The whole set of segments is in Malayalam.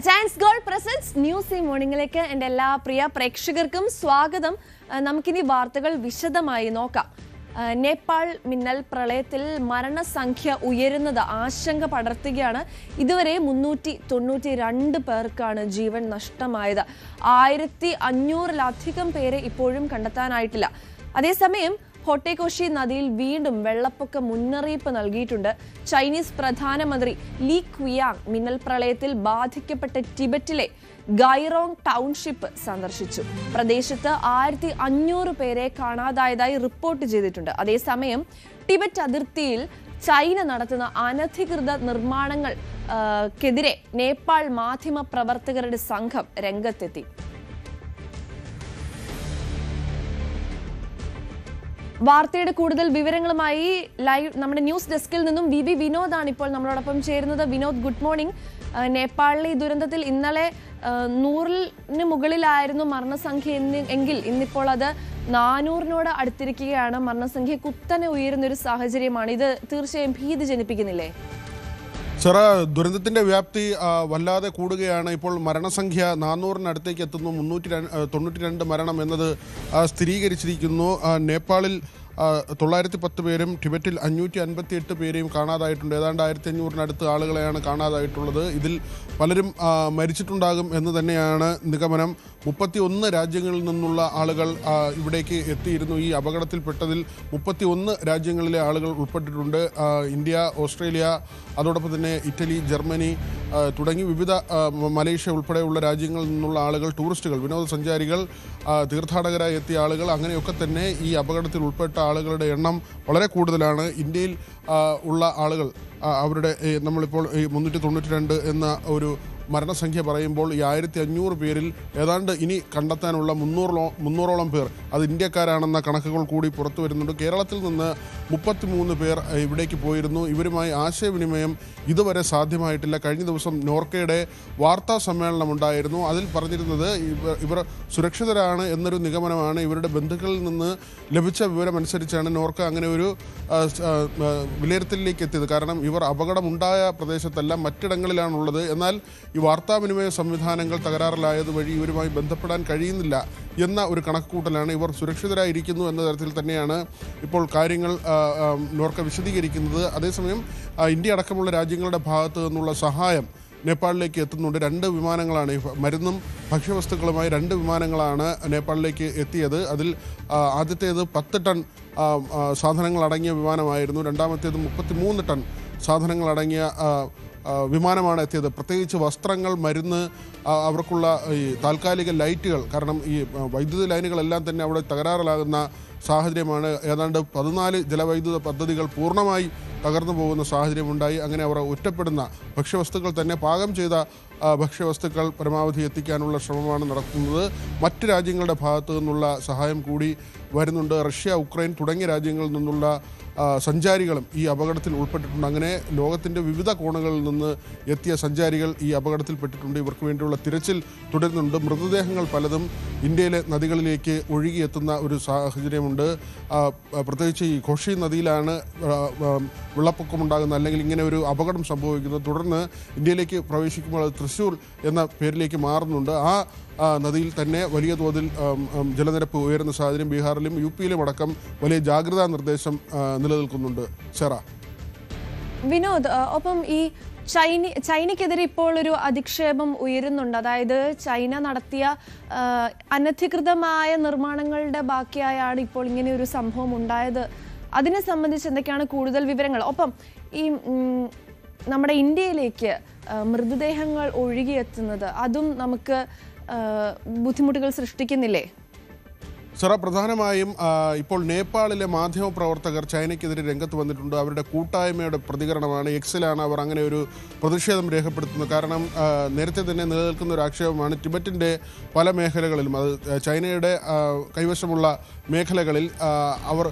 ചാൻസ് ഗോൾ പ്രസൻസ് ന്യൂസ് ഈ മോർണിംഗിലേക്ക് എൻ്റെ എല്ലാ പ്രിയ പ്രേക്ഷകർക്കും സ്വാഗതം. നമുക്കിനി വാർത്തകൾ വിശദമായി നോക്കാം. നേപ്പാൾ മിന്നൽ പ്രളയത്തിൽ മരണസംഖ്യ ഉയരുന്നത് ആശങ്ക പടർത്തുകയാണ്. ഇതുവരെ 392 പേർക്കാണ് ജീവൻ നഷ്ടമായത്. 1500-ലധികം പേരെ ഇപ്പോഴും കണ്ടെത്താനായിട്ടില്ല. അതേസമയം ഹൊട്ടേകോഷി നദിയിൽ വീണ്ടും വെള്ളപ്പൊക്ക മുന്നറിയിപ്പ് നൽകിയിട്ടുണ്ട്. ചൈനീസ് പ്രധാനമന്ത്രി ലീ ക്വിയാങ് മിന്നൽ പ്രളയത്തിൽ ബാധിക്കപ്പെട്ട ടിബറ്റിലെ ഗൈറോങ് ടൗൺഷിപ്പ് സന്ദർശിച്ചു. പ്രദേശത്ത് 1500 പേരെ കാണാതായതായി റിപ്പോർട്ട് ചെയ്തിട്ടുണ്ട്. അതേസമയം ടിബറ്റ് അതിർത്തിയിൽ ചൈന നടത്തുന്ന അനധികൃത നിർമ്മാണങ്ങൾക്കെതിരെ നേപ്പാൾ മാധ്യമ പ്രവർത്തകരുടെ സംഘം രംഗത്തെത്തി. വാർത്തയുടെ കൂടുതൽ വിവരങ്ങളുമായി ലൈവ് നമ്മുടെ ന്യൂസ് ഡെസ്കിൽ നിന്നും വി വിനോദാണ് ഇപ്പോൾ നമ്മളോടൊപ്പം ചേരുന്നത്. Vinod, good morning. നേപ്പാളിലെ ഈ ദുരന്തത്തിൽ ഇന്നലെ 100-ന് മുകളിലായിരുന്നു മരണസംഖ്യ എങ്കിൽ ഇന്നിപ്പോൾ അത് 400-നോട് അടുത്തിരിക്കുകയാണ്. മരണസംഖ്യ കുത്തനെ ഉയരുന്ന ഒരു സാഹചര്യമാണ്. ഇത് തീർച്ചയായും ഭീതി ജനിപ്പിക്കുന്നില്ലേ? ദുരന്തത്തിന്റെ വ്യാപ്തി വല്ലാതെ കൂടുകയാണ്. ഇപ്പോൾ മരണസംഖ്യ 400-നടുത്തേക്ക് എത്തുന്നു. 392 മരണം എന്നത് സ്ഥിരീകരിച്ചിരിക്കുന്നു. നേപ്പാളിൽ 910 പേരും ടിബറ്റിൽ 558 പേരെയും കാണാതായിട്ടുണ്ട്. ഏതാണ്ട് 1500-നടുത്ത് ആളുകളെയാണ് കാണാതായിട്ടുള്ളത്. ഇതിൽ പലരും മരിച്ചിട്ടുണ്ടാകും എന്ന് തന്നെയാണ് നിഗമനം. 31 രാജ്യങ്ങളിൽ നിന്നുള്ള ആളുകൾ ഇവിടേക്ക് എത്തിയിരുന്നു. ഈ അപകടത്തിൽപ്പെട്ടതിൽ 31 രാജ്യങ്ങളിലെ ആളുകൾ ഉൾപ്പെട്ടിട്ടുണ്ട്. ഇന്ത്യ, ഓസ്ട്രേലിയ, അതോടൊപ്പം തന്നെ ഇറ്റലി, ജർമ്മനി തുടങ്ങി വിവിധ മലേഷ്യ ഉൾപ്പെടെയുള്ള രാജ്യങ്ങളിൽ നിന്നുള്ള ആളുകൾ, ടൂറിസ്റ്റുകൾ, വിനോദസഞ്ചാരികൾ, തീർത്ഥാടകരായി എത്തിയ ആളുകൾ, അങ്ങനെയൊക്കെ തന്നെ ഈ അപകടത്തിൽ ഉൾപ്പെട്ട ആളുകളുടെ എണ്ണം വളരെ കൂടുതലാണ്. ഇന്ത്യയിൽ ഉള്ള ആളുകൾ അവരുടെ നമ്മളിപ്പോൾ ഈ 392 എന്ന ഒരു മരണസംഖ്യ പറയുമ്പോൾ ഈ 1500 പേരിൽ ഏതാണ്ട് ഇനി കണ്ടെത്താനുള്ള 300-ഓളം പേർ അത് ഇന്ത്യക്കാരാണെന്ന കണക്കുകൾ കൂടി പുറത്തു വരുന്നുണ്ട്. കേരളത്തിൽ നിന്ന് 33 പേർ ഇവിടേക്ക് പോയിരുന്നു. ഇവരുമായി ആശയവിനിമയം ഇതുവരെ സാധ്യമായിട്ടില്ല. കഴിഞ്ഞ ദിവസം നോർക്കയുടെ വാർത്താ സമ്മേളനം ഉണ്ടായിരുന്നു. അതിൽ പറഞ്ഞിരുന്നത് ഇവർ സുരക്ഷിതരാണ് എന്നൊരു നിഗമനമാണ്. ഇവരുടെ ബന്ധുക്കളിൽ നിന്ന് ലഭിച്ച വിവരമനുസരിച്ചാണ് നോർക്ക അങ്ങനെ ഒരു വിലയിരുത്തലിലേക്ക് എത്തിയത്. കാരണം ഇവർ അപകടമുണ്ടായ പ്രദേശത്തല്ല, മറ്റിടങ്ങളിലാണുള്ളത്. എന്നാൽ ഈ വാർത്താവിനിമയ സംവിധാനങ്ങൾ തകരാറിലായത് വഴി ഇവരുമായി ബന്ധപ്പെടാൻ കഴിയുന്നില്ല എന്ന ഒരു കണക്കുകൂട്ടലാണ്. ഇവർ സുരക്ഷിതരായിരിക്കുന്നു എന്ന തരത്തിൽ തന്നെയാണ് ഇപ്പോൾ കാര്യങ്ങൾ നോർക്ക വിശദീകരിക്കുന്നത്. അതേസമയം ഇന്ത്യ അടക്കമുള്ള രാജ്യങ്ങളുടെ ഭാഗത്തു നിന്നുള്ള സഹായം നേപ്പാളിലേക്ക് എത്തുന്നുണ്ട്. 2 വിമാനങ്ങളാണ്, മരുന്നും ഭക്ഷ്യവസ്തുക്കളുമായി 2 വിമാനങ്ങളാണ് നേപ്പാളിലേക്ക് എത്തിയത്. അതിൽ ആദ്യത്തേത് 10 ടൺ സാധനങ്ങളടങ്ങിയ വിമാനമായിരുന്നു. രണ്ടാമത്തേത് 33 ടൺ സാധനങ്ങളടങ്ങിയ വിമാനമാണ് എത്തിയത്. പ്രത്യേകിച്ച് വസ്ത്രങ്ങൾ, മരുന്ന്, അവർക്കുള്ള ഈ താൽക്കാലിക ലൈറ്റുകൾ, കാരണം ഈ വൈദ്യുതി ലൈനുകളെല്ലാം തന്നെ അവിടെ തകരാറിലാകുന്ന സാഹചര്യമാണ്. ഏതാണ്ട് 14 ജലവൈദ്യുത പദ്ധതികൾ പൂർണ്ണമായി തകർന്നു പോകുന്ന സാഹചര്യമുണ്ടായി. അങ്ങനെ അവർ ഒറ്റപ്പെടുന്ന ഭക്ഷ്യവസ്തുക്കൾ തന്നെ, പാകം ചെയ്ത ഭക്ഷ്യവസ്തുക്കൾ പരമാവധി എത്തിക്കാനുള്ള ശ്രമമാണ് നടത്തുന്നത്. മറ്റ് രാജ്യങ്ങളുടെ ഭാഗത്തു നിന്നുള്ള സഹായം കൂടി വരുന്നുണ്ട്. റഷ്യ, ഉക്രൈൻ തുടങ്ങിയ രാജ്യങ്ങളിൽ നിന്നുള്ള സഞ്ചാരികളും ഈ അപകടത്തിൽ ഉൾപ്പെട്ടിട്ടുണ്ട്. അങ്ങനെ ലോകത്തിൻ്റെ വിവിധ കോണുകളിൽ നിന്ന് എത്തിയ സഞ്ചാരികൾ ഈ അപകടത്തിൽപ്പെട്ടിട്ടുണ്ട്. ഇവർക്ക് വേണ്ടിയുള്ള തിരച്ചിൽ തുടരുന്നുണ്ട്. മൃതദേഹങ്ങൾ പലതും ഇന്ത്യയിലെ നദികളിലേക്ക് ഒഴുകിയെത്തുന്ന ഒരു സാഹചര്യമുണ്ട്. പ്രത്യേകിച്ച് ഈ ഘോഷി നദിയിലാണ് വെള്ളപ്പൊക്കമുണ്ടാകുന്നത്, അല്ലെങ്കിൽ ഇങ്ങനെ ഒരു അപകടം സംഭവിക്കുന്നത്. തുടർന്ന് ഇന്ത്യയിലേക്ക് പ്രവേശിക്കുമ്പോൾ അത് തൃശ്ശൂർ എന്ന പേരിലേക്ക് മാറുന്നുണ്ട്. ആ നദിയിൽ തന്നെ വലിയ തോതിൽ ജലനിരപ്പ് ഉയരുന്ന സാഹചര്യം ബീഹാറിലും യു പിയിലും അടക്കം വലിയ ജാഗ്രതാ നിർദ്ദേശം നിലനിൽക്കുന്നുണ്ട്. വിനോദ്, ഒപ്പം ഈ ചൈനയ്ക്കെതിരെ ഇപ്പോൾ ഒരു അധിക്ഷേപം ഉയരുന്നുണ്ട്. അതായത് ചൈന നടത്തിയ അനധികൃതമായ നിർമ്മാണങ്ങളുടെ ബാക്കിയായാണ് ഇപ്പോൾ ഇങ്ങനെ ഒരു സംഭവം ഉണ്ടായത്. അതിനെ സംബന്ധിച്ച് എന്തൊക്കെയാണ് കൂടുതൽ വിവരങ്ങൾ? ഒപ്പം ഈ നമ്മുടെ ഇന്ത്യയിലേക്ക് മൃതദേഹങ്ങൾ ഒഴുകിയെത്തുന്നത് അതും നമുക്ക് ബുദ്ധിമുട്ടുകൾ സൃഷ്ടിക്കുന്നില്ലേ? പ്രധാനമായും ഇപ്പോൾ നേപ്പാളിലെ മാധ്യമപ്രവർത്തകർ ചൈനയ്ക്കെതിരെ രംഗത്ത് വന്നിട്ടുണ്ട്. അവരുടെ കൂട്ടായ്മയുടെ പ്രതികരണമാണ്. എക്സിലാണ് അവർ അങ്ങനെ ഒരു പ്രതിഷേധം രേഖപ്പെടുത്തുന്നത്. കാരണം നേരത്തെ തന്നെ നിലനിൽക്കുന്ന ഒരു ആക്ഷേപമാണ് ടിബറ്റിൻ്റെ പല മേഖലകളിലും, അത് ചൈനയുടെ കൈവശമുള്ള മേഖലകളിൽ അവർ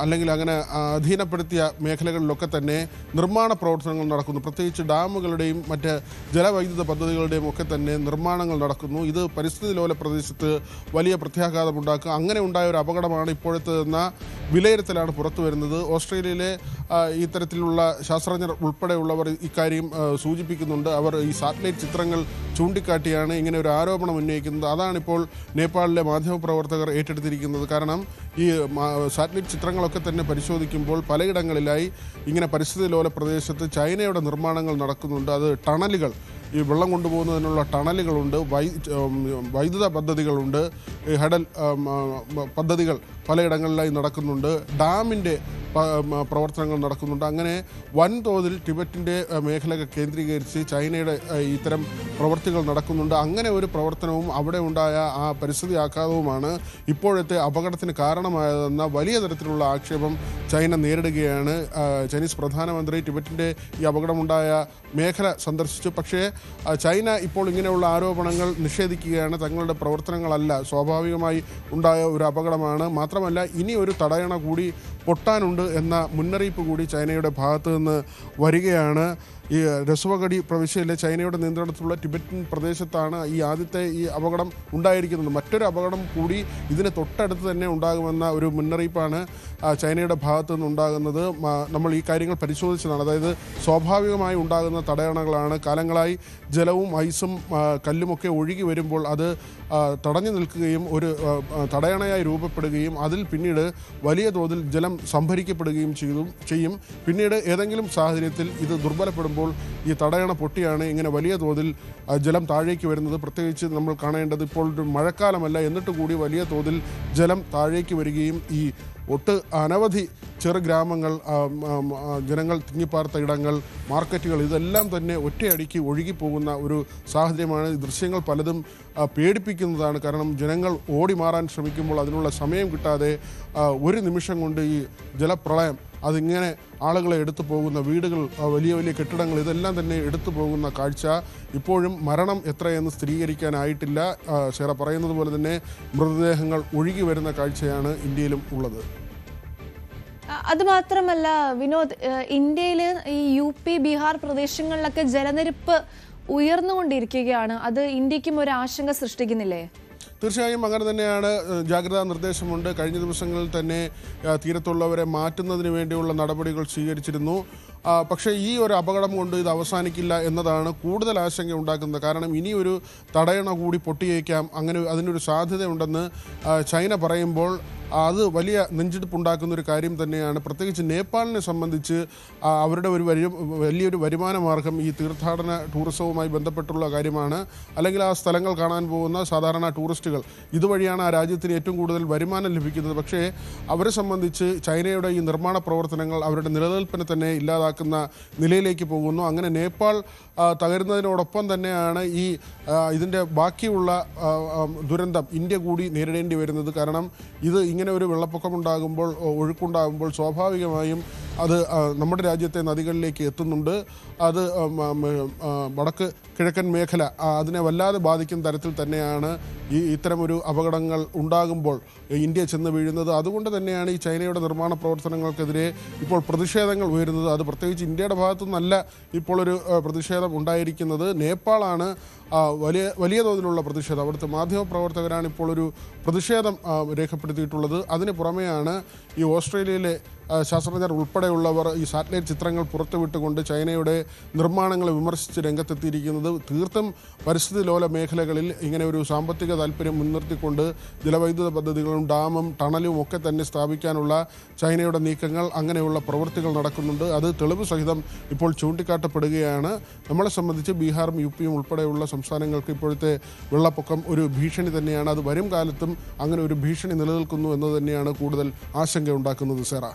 അല്ലെങ്കിൽ അങ്ങനെ അധീനപ്പെടുത്തിയ മേഖലകളിലൊക്കെ തന്നെ നിർമ്മാണ പ്രവർത്തനങ്ങൾ നടക്കുന്നു. പ്രത്യേകിച്ച് ഡാമുകളുടെയും മറ്റ് ജലവൈദ്യുത പദ്ധതികളുടെയും ഒക്കെ തന്നെ നിർമ്മാണങ്ങൾ നടക്കുന്നു. ഇത് പരിസ്ഥിതി ലോല പ്രദേശത്ത് വലിയ പ്രത്യാഘാതമുണ്ടാക്കും. ഉണ്ടാക്കുക. അങ്ങനെ ഉണ്ടായ ഒരു അപകടമാണ് ഇപ്പോഴത്തെന്ന വിലയിരുത്തലാണ് പുറത്തു വരുന്നത്. ഓസ്ട്രേലിയയിലെ ഇത്തരത്തിലുള്ള ശാസ്ത്രജ്ഞർ ഉൾപ്പെടെയുള്ളവർ ഇക്കാര്യം സൂചിപ്പിക്കുന്നുണ്ട്. അവർ ഈ സാറ്റലൈറ്റ് ചിത്രങ്ങൾ ചൂണ്ടിക്കാട്ടിയാണ് ഇങ്ങനെ ഒരു ആരോപണം ഉന്നയിക്കുന്നത്. അതാണിപ്പോൾ നേപ്പാളിലെ മാധ്യമപ്രവർത്തകർ ഏറ്റെടുത്തിരിക്കുന്നത്. കാരണം ഈ സാറ്റലൈറ്റ് ചിത്രങ്ങളൊക്കെ തന്നെ പരിശോധിക്കുമ്പോൾ പലയിടങ്ങളിലായി ഇങ്ങനെ പരിസ്ഥിതി ലോല പ്രദേശത്ത് ചൈനയുടെ നിർമ്മാണങ്ങൾ നടക്കുന്നുണ്ട്. അത് ടണലുകൾ, ഈ വെള്ളം കൊണ്ടുപോകുന്നതിനുള്ള ടണലുകളുണ്ട്, വൈദ്യുത പദ്ധതികളുണ്ട്, ഹഡൽ പദ്ധതികൾ പലയിടങ്ങളിലായി നടക്കുന്നുണ്ട്, ഡാമിൻ്റെ പ്രവർത്തനങ്ങൾ നടക്കുന്നുണ്ട്. അങ്ങനെ വൻതോതിൽ ടിബറ്റിൻ്റെ മേഖലകൾ കേന്ദ്രീകരിച്ച് ചൈനയുടെ ഇത്തരം പ്രവർത്തികൾ നടക്കുന്നുണ്ട്. അങ്ങനെ ഒരു പ്രവർത്തനവും അവിടെ ഉണ്ടായ ആ പരിസ്ഥിതി ആഘാതവുമാണ് ഇപ്പോഴത്തെ അപകടത്തിന് കാരണമായതെന്ന വലിയ തരത്തിലുള്ള ആക്ഷേപം ചൈന നേരിടുകയാണ്. ചൈനീസ് പ്രധാനമന്ത്രി ടിബറ്റിൻ്റെ ഈ അപകടമുണ്ടായ മേഖല സന്ദർശിച്ചു. പക്ഷേ ചൈന ഇപ്പോൾ ഇങ്ങനെയുള്ള ആരോപണങ്ങൾ നിഷേധിക്കുകയാണ്. തങ്ങളുടെ പ്രവർത്തനങ്ങളല്ല, സ്വാഭാവികമായി ഉണ്ടായ ഒരു അപകടമാണ്. മാത്രമല്ല, ഇനി ഒരു തടയണ കൂടി പൊട്ടാനുണ്ട് എന്ന മുന്നറിയിപ്പ് കൂടി ചൈനയുടെ ഭാഗത്ത് നിന്ന് വരികയാണ്. ഈ രസുവഗഡി പ്രവിശ്യയിലെ ചൈനയുടെ നിയന്ത്രണത്തിലുള്ള ടിബറ്റൻ പ്രദേശത്താണ് ഈ ആദ്യത്തെ ഈ അപകടം ഉണ്ടായിരിക്കുന്നത്. മറ്റൊരു അപകടം കൂടി ഇതിന് തൊട്ടടുത്ത് തന്നെ ഉണ്ടാകുമെന്ന ഒരു മുന്നറിയിപ്പാണ് ചൈനയുടെ ഭാഗത്തു നിന്നുണ്ടാകുന്നത്. നമ്മൾ ഈ കാര്യങ്ങൾ പരിശോധിച്ചതാണ്. അതായത് സ്വാഭാവികമായി ഉണ്ടാകുന്ന തടയണകളാണ്. കാലങ്ങളായി ജലവും ഐസും കല്ലുമൊക്കെ ഒഴുകി വരുമ്പോൾ അത് തടഞ്ഞു നിൽക്കുകയും ഒരു തടയണയായി രൂപപ്പെടുകയും അതിൽ പിന്നീട് വലിയ തോതിൽ ജലം സംഭരിക്കപ്പെടുകയും ചെയ്യും. പിന്നീട് ഏതെങ്കിലും സാഹചര്യത്തിൽ ഇത് ദുർബലപ്പെടുമ്പോൾ ഈ തടയണ പൊട്ടിയാണ് ഇങ്ങനെ വലിയ തോതിൽ ജലം താഴേക്ക് വരുന്നത്. പ്രത്യേകിച്ച് നമ്മൾ കാണേണ്ടത് ഇപ്പോൾ ഒരു മഴക്കാലമല്ല, എന്നിട്ട് കൂടി വലിയ തോതിൽ ജലം താഴേക്ക് വരികയും ഈ അനവധി ചെറു ഗ്രാമങ്ങൾ, ജനങ്ങൾ തിങ്ങിപ്പാർത്ത ഇടങ്ങൾ, മാർക്കറ്റുകൾ, ഇതെല്ലാം തന്നെ ഒറ്റയടിക്ക് ഒഴുകിപ്പോകുന്ന ഒരു സാഹചര്യമാണ്. ദൃശ്യങ്ങൾ പലതും പേടിപ്പിക്കുന്നതാണ്. കാരണം ജനങ്ങൾ ഓടി മാറാൻ ശ്രമിക്കുമ്പോൾ അതിനുള്ള സമയം കിട്ടാതെ ഒരു നിമിഷം കൊണ്ട് ഈ ജലപ്രളയം അതിങ്ങനെ ആളുകളെ എടുത്തു പോകുന്ന, വീടുകൾ, വലിയ വലിയ കെട്ടിടങ്ങൾ, ഇതെല്ലാം തന്നെ എടുത്തു പോകുന്ന കാഴ്ച. ഇപ്പോഴും മരണം എത്രയെന്ന് സ്ഥിരീകരിക്കാനായിട്ടില്ല. ഷെറ പറയുന്നത് പോലെ തന്നെ മൃതദേഹങ്ങൾ ഒഴുകി വരുന്ന കാഴ്ചയാണ് ഇന്ത്യയിലും ഉള്ളത്. അതുമാത്രമല്ല വിനോദ്, ഇന്ത്യയിൽ ഈ UP, ബീഹാർ പ്രദേശങ്ങളിലൊക്കെ ജലനിരപ്പ് ഉയർന്നുകൊണ്ടിരിക്കുകയാണ്. അത് ഇന്ത്യക്കും ഒരു ആശങ്ക സൃഷ്ടിക്കുന്നില്ലേ? തീർച്ചയായും അങ്ങനെ തന്നെയാണ്. ജാഗ്രതാ നിർദ്ദേശമുണ്ട്. കഴിഞ്ഞ ദിവസങ്ങളിൽ തന്നെ തീരത്തുള്ളവരെ മാറ്റുന്നതിന് വേണ്ടിയുള്ള നടപടികൾ സ്വീകരിച്ചിരുന്നു. പക്ഷേ ഈ ഒരു അപകടം കൊണ്ട് ഇത് അവസാനിക്കില്ല എന്നതാണ് കൂടുതൽ ആശങ്ക ഉണ്ടാക്കുന്നത്. കാരണം ഇനിയൊരു തടയണ കൂടി പൊട്ടിയേക്കാം, അങ്ങനെ അതിനൊരു സാധ്യതയുണ്ടെന്ന് ചൈന പറയുമ്പോൾ അത് വലിയ നെഞ്ചെടുപ്പുണ്ടാക്കുന്ന ഒരു കാര്യം തന്നെയാണ്. പ്രത്യേകിച്ച് നേപ്പാളിനെ സംബന്ധിച്ച് അവരുടെ ഒരു വലിയൊരു വരുമാന മാർഗം ഈ തീർത്ഥാടന ടൂറിസവുമായി ബന്ധപ്പെട്ടുള്ള കാര്യമാണ്. അല്ലെങ്കിൽ ആ സ്ഥലങ്ങൾ കാണാൻ പോകുന്ന സാധാരണ ടൂറിസ്റ്റുകൾ, ഇതുവഴിയാണ് ആ രാജ്യത്തിന് ഏറ്റവും കൂടുതൽ വരുമാനം ലഭിക്കുന്നത്. പക്ഷേ അവരെ സംബന്ധിച്ച് ചൈനയുടെ ഈ നിർമ്മാണ പ്രവർത്തനങ്ങൾ അവരുടെ നിലനിൽപ്പിനെ തന്നെ ഇല്ലാതാക്കുന്ന നിലയിലേക്ക് പോകുന്നു. അങ്ങനെ നേപ്പാൾ തകരുന്നതിനോടൊപ്പം തന്നെയാണ് ഇതിൻ്റെ ബാക്കിയുള്ള ദുരന്തം ഇന്ത്യ കൂടി നേരിടേണ്ടി വരുന്നത്. കാരണം ഇത് ഇങ്ങനെ ഒരു വെള്ളപ്പൊക്കമുണ്ടാകുമ്പോൾ, ഒഴുക്കുണ്ടാകുമ്പോൾ സ്വാഭാവികമായും അത് നമ്മുടെ രാജ്യത്തെ നദികളിലേക്ക് എത്തുന്നുണ്ട്. അത് വടക്ക് കിഴക്കൻ മേഖല അതിനെ വല്ലാതെ ബാധിക്കുന്ന തരത്തിൽ തന്നെയാണ് ഇത്തരമൊരു അപകടങ്ങൾ ഉണ്ടാകുമ്പോൾ ഇന്ത്യ ചെന്ന് വീഴുന്നത്. അതുകൊണ്ട് തന്നെയാണ് ഈ ചൈനയുടെ നിർമ്മാണ പ്രവർത്തനങ്ങൾക്കെതിരെ ഇപ്പോൾ പ്രതിഷേധങ്ങൾ ഉയരുന്നത്. അത് പ്രത്യേകിച്ച് ഇന്ത്യയുടെ ഭാഗത്തു നിന്നല്ല ഇപ്പോൾ ഒരു പ്രതിഷേധം ഉണ്ടായിരിക്കുന്നത്. നേപ്പാളാണ് വലിയ തോതിലുള്ള പ്രതിഷേധം. അവിടുത്തെ മാധ്യമപ്രവർത്തകരാണ് ഇപ്പോൾ ഒരു പ്രതിഷേധം രേഖപ്പെടുത്തിയിട്ടുള്ളത്. അതിന് പുറമെയാണ് ഈ ഓസ്ട്രേലിയയിലെ ശാസ്ത്രജ്ഞർ ഉൾപ്പെടെയുള്ളവർ ഈ സാറ്റലൈറ്റ് ചിത്രങ്ങൾ പുറത്തുവിട്ടുകൊണ്ട് ചൈനയുടെ നിർമ്മാണങ്ങളെ വിമർശിച്ച് രംഗത്തെത്തിയിരിക്കുന്നത്. തീർത്തും പരിസ്ഥിതി ലോല മേഖലകളിൽ ഇങ്ങനെ ഒരു സാമ്പത്തിക താല്പര്യം മുൻനിർത്തിക്കൊണ്ട് ജലവൈദ്യുത പദ്ധതികളും ഡാമും ടണലും ഒക്കെ തന്നെ സ്ഥാപിക്കാനുള്ള ചൈനയുടെ നീക്കങ്ങൾ, അങ്ങനെയുള്ള പ്രവൃത്തികൾ നടക്കുന്നുണ്ട്. അത് തെളിവ് സഹിതം ഇപ്പോൾ ചൂണ്ടിക്കാട്ടപ്പെടുകയാണ്. നമ്മളെ സംബന്ധിച്ച് ബീഹാറും UPയും ഉൾപ്പെടെയുള്ള സംസ്ഥാനങ്ങൾക്ക് ഇപ്പോഴത്തെ വെള്ളപ്പൊക്കം ഒരു ഭീഷണി തന്നെയാണ്. അത് വരും കാലത്തും അങ്ങനെ ഒരു ഭീഷണി നിലനിൽക്കുന്നു എന്ന് തന്നെയാണ് കൂടുതൽ ആശങ്ക ഉണ്ടാക്കുന്നത്. സെറ.